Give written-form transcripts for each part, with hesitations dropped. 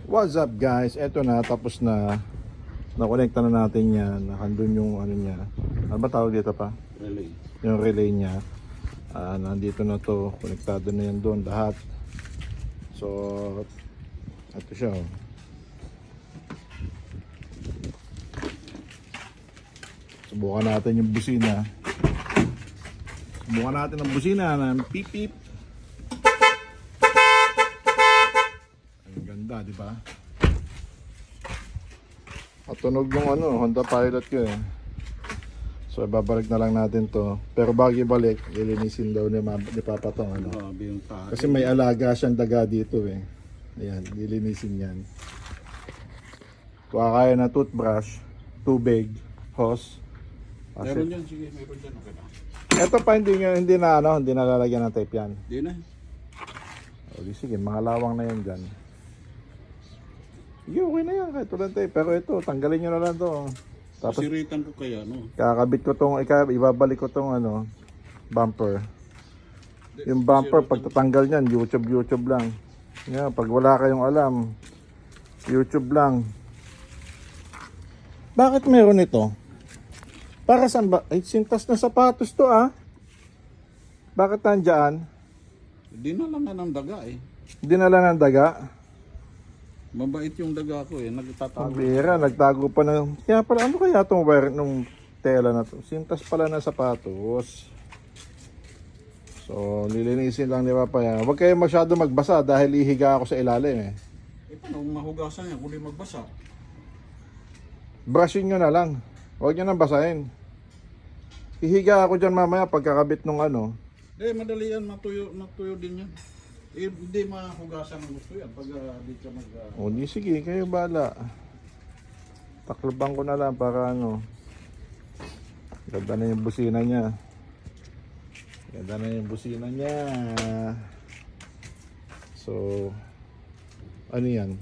What's up guys? Eto na, tapos na. Nakonekta na natin yan. Nakandun yung ano niya. Ano ba tawag dito pa? Relay. Yung relay niya. Nandito na to. Konektado na yan doon lahat. So, ito siya. Oh. Subukan natin yung busina. Subukan natin ang busina ng pip pip. Ang ganda, di ba? At tunog ng Honda Pilot ko eh. So babalik na lang natin to. Pero bago ibalik, lilinisin daw ni Papa tong Kasi may alaga siyang daga dito eh. Ayan, lilinisin yan. Kuha kaya na toothbrush, tubig, hose. Meron yan, sige, meron yan. Okay na. Ito pa hindi na lalagyan ng tape yan. Hindi na. Sige, mga lawang na yan dyan. Sige, okay na yan kahit walang tape. Pero ito, tanggalin nyo na lang to. Tapos Siritan ko kaya, no? kakabit ko tong, ibabalik ko tong bumper. Yung bumper, pag tatanggal nyan, YouTube lang. Yan, pag wala kayong alam, YouTube lang. Bakit meron ito? Para saan ba? Ay, sintas na sapatos to ah. Bakit nandyan? Hindi na lang nga ng daga eh. Dinala ng daga. Mabait yung daga ko eh, Ang nagtatago. bira, nagtago pa ng... Kaya pala, ano kaya itong wire nung tela na to? Sintas pala na sapatos. So, lilinisin lang ni Papa yan. Huwag kayo masyado magbasa dahil ihiga ako sa ilalim eh. Eh paano mahugasan yan kung di magbasa? Brushin nyo na lang. Huwag nyo nang basahin. Ihiga ako dyan mamaya pagkakabit nung Eh, madali yan, matuyo din yan. Eh, hindi mahugasan ng gusto yan pag di ka mag... O di sige, kayo bala. Takloban ko na lang para ganda na yung busina niya. Ganda na yung busina niya. So, ano yan?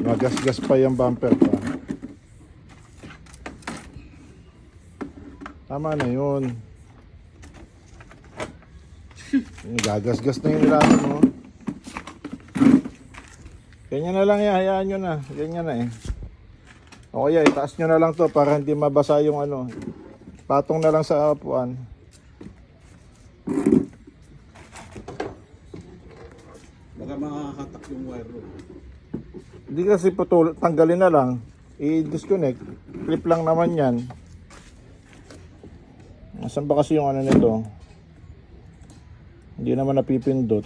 Magasgas pa yung bumper pa. Tama na yun. Gagasgas na yung nilaman mo. Ganyan na lang yan, hayaan nyo na. Ganyan na eh. O kaya itaas nyo na lang to para hindi mabasa yung patong na lang sa upuan. Baka makakatak yung wire ro. Hindi kasi tanggalin na lang. I-disconnect. Clip lang naman yan. Nasaan ba kasi yung nito? Hindi naman napipindot.